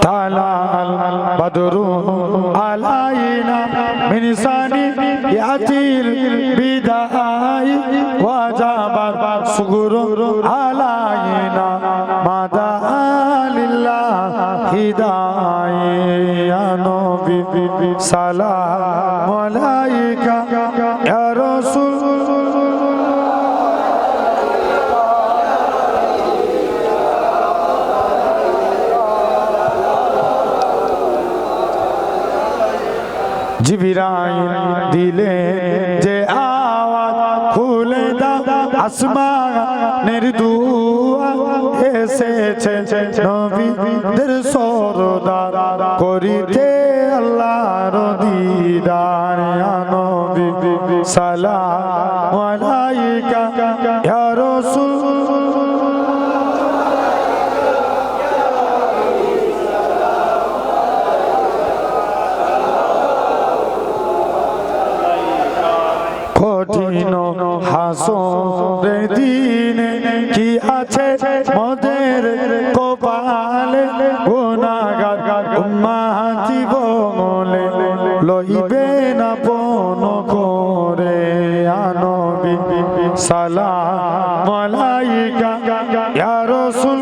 তাআলা আল বদরু আলাইনা মিন সানিয়াতিল বিদাই ওয়াজাবাত শুকরু আলাইনা মাদা লিল্লাহি দাই ইয়া নবী সালাম আলাইকা ইয়া রাসূল জিবরাইল দিলে যে আওয়াজ খুলে দাও আসমানের দুয়ার এসেছে নবীদের সরদার করিতে আল্লাহর দিদার ইয়া নবী সালাম আলাইকা ইয়া রাসূল কঠিন হাসরের দিনে কি আছে মোদের কপালে গুনাহগার উম্মতি বলে লইবে না পন করে ইয়া নবী সালাম আলাইকা ইয়া রাসূল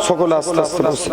সকলে আস্তে আস্তে বসে